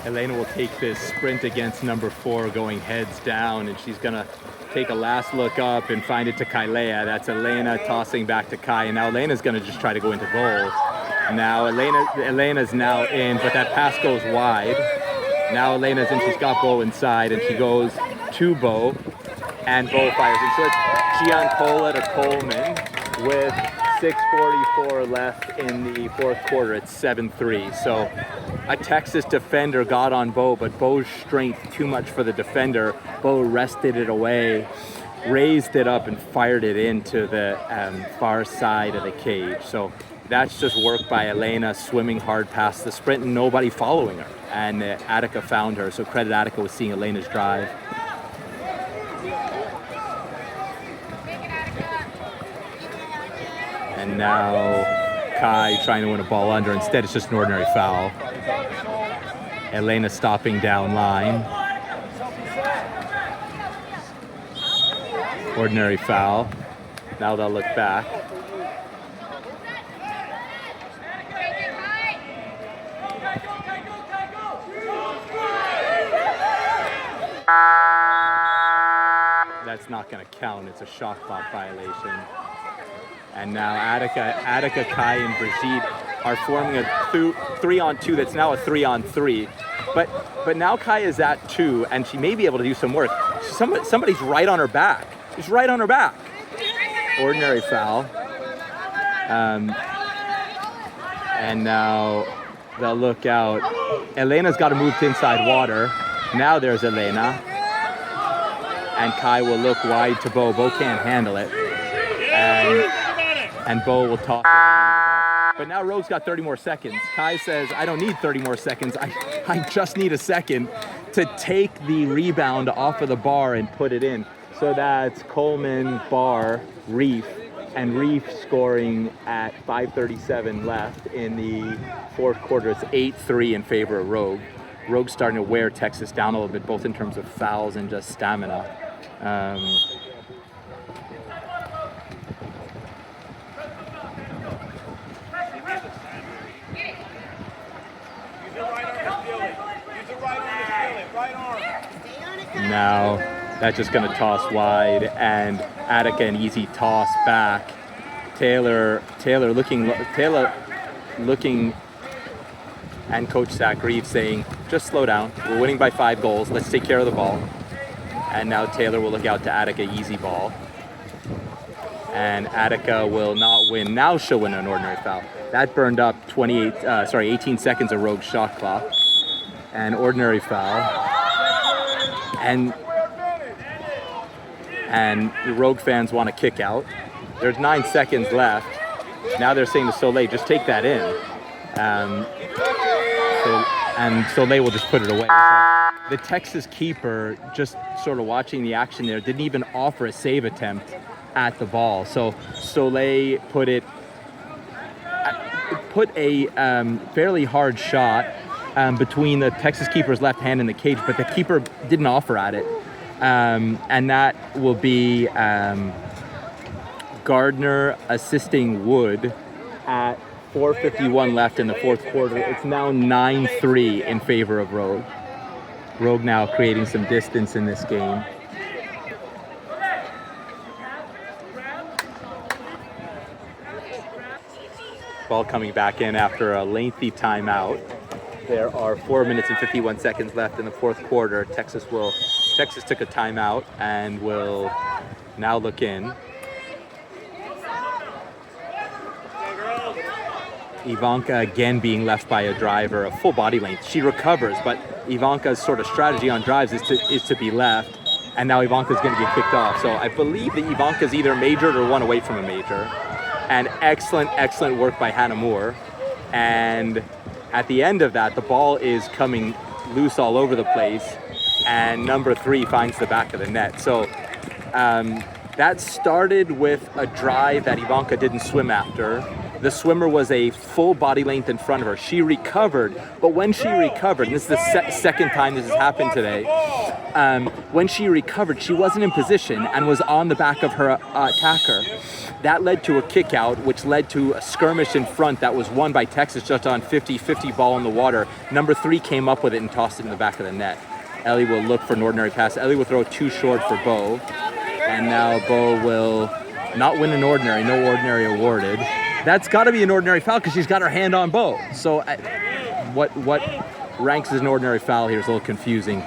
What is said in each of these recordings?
Elena will take this sprint against number 4 going heads down, and she's gonna take a last look up and find it to Kailea. That's Elena tossing back to Kai, and now Elena's gonna just try to go into goal. Now Elena's now in, but that pass goes wide. Now Elena's in, she's got Bo inside, and she goes to Bo, and Bo fires. And so it's Giancola to Coleman with 6:44 left in the fourth quarter. It's 7-3. So a Texas defender got on Bo, but Bo's strength too much for the defender. Bo wrested it away, raised it up, and fired it into the far side of the cage. So that's just work by Elena, swimming hard past the sprint and nobody following her. And Attica found her, so credit Attica with seeing Elena's drive. And now Kai trying to win a ball under. Instead, it's just an ordinary foul. Elena stopping down line. Ordinary foul. Now they'll look back. That's not going to count. It's a shot clock violation. And now Attica, Kai, and Brigitte are forming a 3-on-2 that's now a 3-on-3. But now Kai is at 2, and she may be able to do some work. Somebody's right on her back. She's right on her back. Ordinary foul. And now they'll look out. Elena's got to move to inside water. Now there's Elena. And Kai will look wide to Bo. Bo can't handle it. And Bo will toss it. But now Rogue's got 30 more seconds. Kai says, I don't need 30 more seconds. I just need a second to take the rebound off of the bar and put it in. So that's Coleman, Bar, Reef, and Reef scoring at 5:37 left in the fourth quarter. It's 8-3 in favor of Rogue. Rogue's starting to wear Texas down a little bit, both in terms of fouls and just stamina. Now that's just going to toss wide, and Attica an easy toss back. Taylor looking, and Coach Zach Reeves saying, just slow down. We're winning by 5 goals. Let's take care of the ball. And now Taylor will look out to Attica, easy ball. And Attica will not win. Now she'll win an ordinary foul. That burned up 18 seconds of Rogue shot clock. An ordinary foul. And the Rogue fans want to kick out. There's 9 seconds left. Now they're saying to Soleil, just take that in. And Soleil will just put it away. So the Texas keeper, just sort of watching the action there, didn't even offer a save attempt at the ball. So Soleil put a fairly hard shot between the Texas keeper's left hand and the cage, but the keeper didn't offer at it. And that will be Gardner assisting Wood at 4:51 left in the fourth quarter. It's now 9-3 in favor of Rogue. Rogue now creating some distance in this game. Ball coming back in after a lengthy timeout. There are 4 minutes and 51 seconds left in the fourth quarter. Texas took a timeout and will now look in. Ivanka again being left by a driver, a full body length. She recovers, but Ivanka's sort of strategy on drives is to be left, and now Ivanka's going to get kicked off. So I believe that Ivanka's either majored or one away from a major. And excellent work by Hannah Moore. And at the end of that, the ball is coming loose all over the place, and number 3 finds the back of the net. So that started with a drive that Ivanka didn't swim after. The swimmer was a full body length in front of her. She recovered, but when she recovered, and this is the second time this has happened today, when she recovered, she wasn't in position and was on the back of her attacker. That led to a kick out, which led to a skirmish in front that was won by Texas just on 50-50 ball in the water. Number 3 came up with it and tossed it in the back of the net. Ellie will look for an ordinary pass. Ellie will throw too short for Bo. And now Bo will not win an ordinary, no ordinary awarded. That's got to be an ordinary foul because she's got her hand on Bo. So what ranks as an ordinary foul here is a little confusing.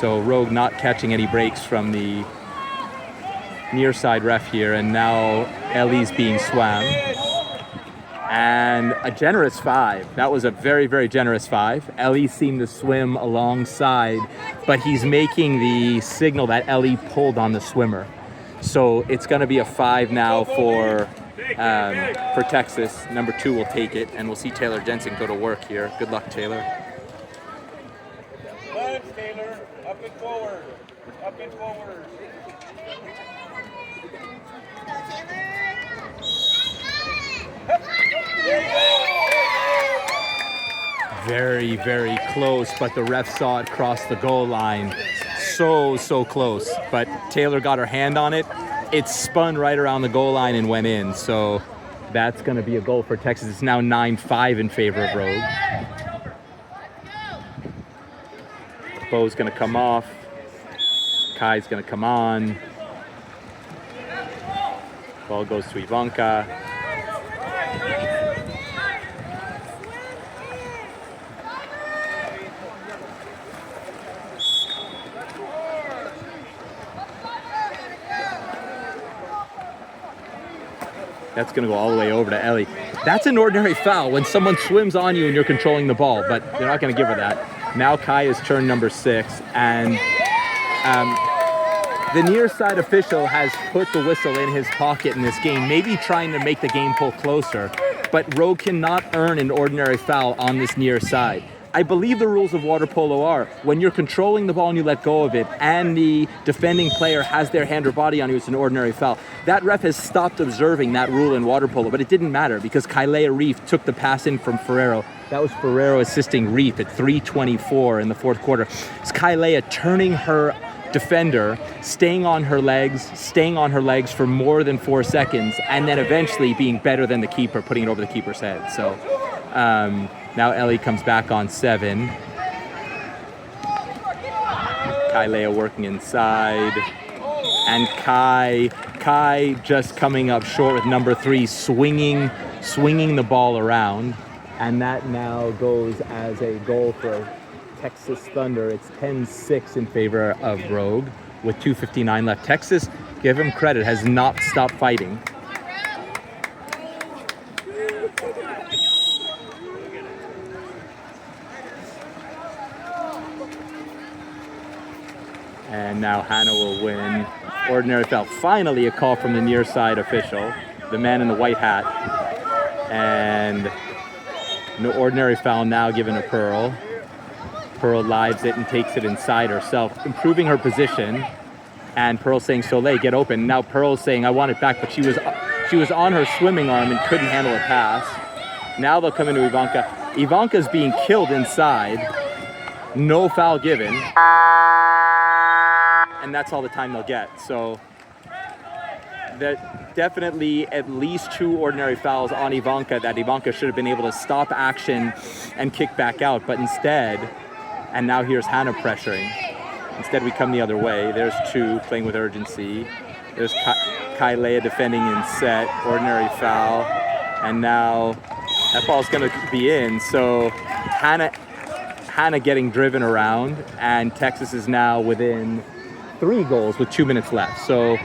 So Rogue not catching any breaks from the near side ref here, and now Ellie's being swam. And a generous 5. That was a very, very generous 5. Ellie seemed to swim alongside, but he's making the signal that Ellie pulled on the swimmer. So it's going to be a 5 now for Texas. Number 2 will take it, and we'll see Taylor Jensen go to work here. Good luck, Taylor. Lunge, Taylor. Up and forward. Up and forward. Very, very close, but the ref saw it cross the goal line. So close, but Taylor got her hand on it. It spun right around the goal line and went in, so that's going to be a goal for Texas. It's now 9-5 in favor of Rogue. Bo's going to come off. Kai's going to come on. Ball goes to Ivanka. That's going to go all the way over to Ellie. That's an ordinary foul when someone swims on you and you're controlling the ball, but they're not going to give her that. Now Kai is turn number 6, and the near side official has put the whistle in his pocket in this game, maybe trying to make the game pull closer, but Rogue cannot earn an ordinary foul on this near side. I believe the rules of water polo are when you're controlling the ball and you let go of it and the defending player has their hand or body on you, it's an ordinary foul. That ref has stopped observing that rule in water polo, but it didn't matter because Kailea Reef took the pass in from Ferrero. That was Ferrero assisting Reef at 3:24 in the fourth quarter. It's Kailea turning her defender, staying on her legs for more than 4 seconds, and then eventually being better than the keeper, putting it over the keeper's head. So now Ellie comes back on 7. Kailea working inside. And Kai just coming up short with number 3, swinging the ball around. And that now goes as a goal for Texas Thunder. It's 10-6 in favor of Rogue with 2:59 left. Texas, give him credit, has not stopped fighting. And now Hannah will win. Ordinary foul. Finally a call from the near side official, the man in the white hat. And no ordinary foul now given to Pearl. Pearl lives it and takes it inside herself, improving her position. And Pearl saying, Soleil, get open. Now Pearl's saying, I want it back, but she was on her swimming arm and couldn't handle a pass. Now they'll come into Ivanka. Ivanka's being killed inside. No foul given. And that's all the time they'll get. So that definitely at least 2 ordinary fouls on Ivanka that Ivanka should have been able to stop action and kick back out, but instead, and now here's Hannah pressuring. Instead we come the other way. There's 2 playing with urgency. There's Kailea defending in set, ordinary foul, and now that ball's gonna be in. So Hannah getting driven around, and Texas is now within 3 goals with 2 minutes left. So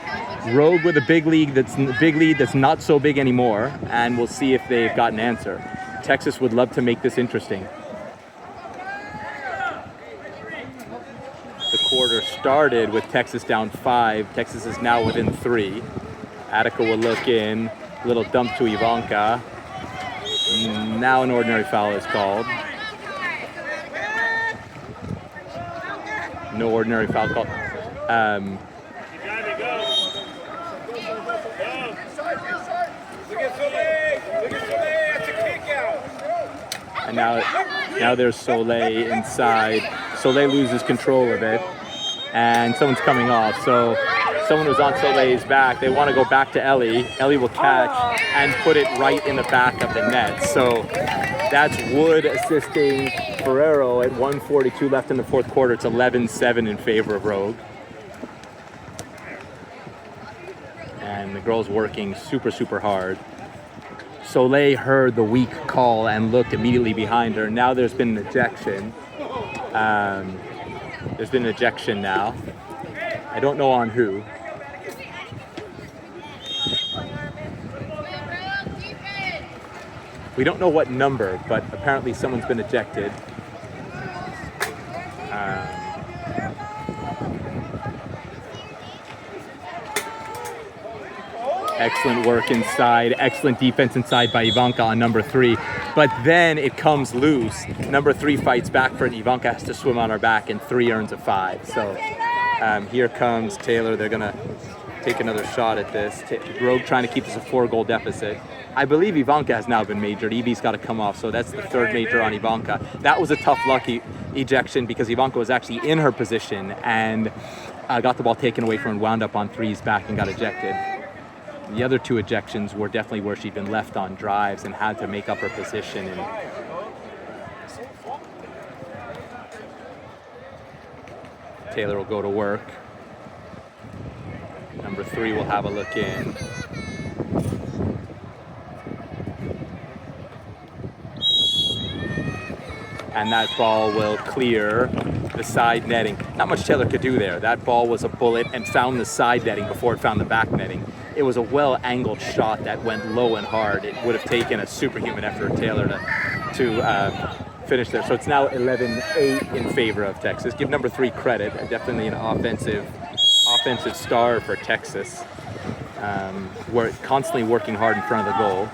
Rogue with a big lead that's not so big anymore, and we'll see if they've got an answer. Texas would love to make this interesting. The quarter started with Texas down 5. Texas is now within 3. Attica will look in, little dump to Ivanka. Now an ordinary foul is called. No ordinary foul called. at Soleil. Look at Soleil. That's a kick out. And now there's Soleil inside. Soleil loses control of it, and someone's coming off. So someone was on Soleil's back. They want to go back to Ellie. Ellie will catch and put it right in the back of the net. So that's Wood assisting Ferrero at 1:42 left in the fourth quarter. It's 11-7 in favor of Rogue. And the girl's working super, super hard. Soleil heard the weak call and looked immediately behind her. Now there's been an ejection. There's been an ejection now. I don't know on who. We don't know what number, but apparently someone's been ejected. Excellent work inside, excellent defense inside by Ivanka on number 3. But then it comes loose. Number 3 fights back for it. Ivanka has to swim on her back, and 3 earns a 5. So here comes Taylor. They're gonna take another shot at this. Rogue trying to keep this a 4-goal deficit. I believe Ivanka has now been majored. Evie's got to come off, so that's the 3rd major on Ivanka. That was a tough lucky ejection because Ivanka was actually in her position and got the ball taken away from her and wound up on 3's back and got ejected. The other 2 ejections were definitely where she'd been left on drives and had to make up her position. And Taylor will go to work. Number 3 will have a look in. And that ball will clear the side netting. Not much Taylor could do there. That ball was a bullet and found the side netting before it found the back netting. It was a well-angled shot that went low and hard. It would have taken a superhuman effort of Taylor to finish there. So it's now 11-8 in favor of Texas. Give number 3 credit. Definitely an offensive star for Texas. We're constantly working hard in front of the goal.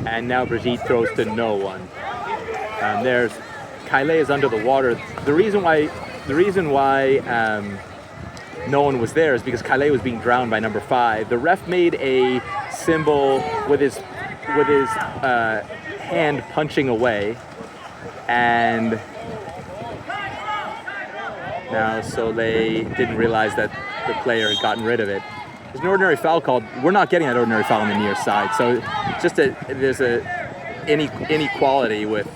And now Brigitte throws to no one. There's Kylie is under the water. The reason why no one was there is because Kylie was being drowned by number 5. The ref made a symbol with his hand punching away, and now Soleil didn't realize that the player had gotten rid of it. There's an ordinary foul called. We're not getting that ordinary foul on the near side, so there's inequality with.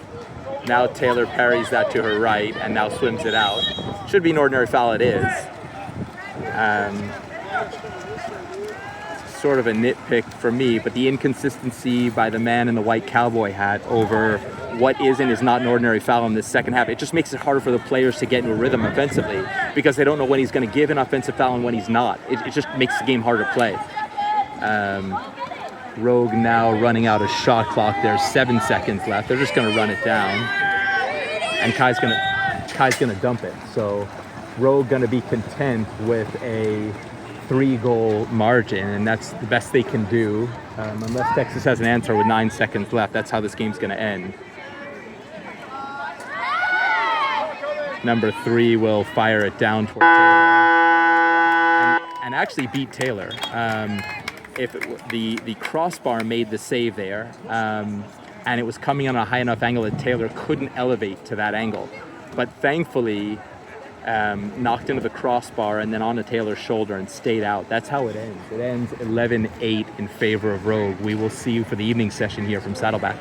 Now Taylor parries that to her right and now swims it out. Should be an ordinary foul. It is. Sort of a nitpick for me, but the inconsistency by the man in the white cowboy hat over what is and is not an ordinary foul in this second half, it just makes it harder for the players to get into a rhythm offensively because they don't know when he's going to give an offensive foul and when he's not. It just makes the game harder to play. Rogue now running out of shot clock. There's 7 seconds left. They're just going to run it down, and Kai's going to dump it. So Rogue going to be content with a 3-goal margin, and that's the best they can do unless Texas has an answer with 9 seconds left. That's how this game's going to end. Number 3 will fire it down toward Taylor and actually beat Taylor. The crossbar made the save there, and it was coming on a high enough angle that Taylor couldn't elevate to that angle. But thankfully, knocked into the crossbar and then onto Taylor's shoulder and stayed out. That's how it ends. It ends 11-8 in favor of Rogue. We will see you for the evening session here from Saddleback.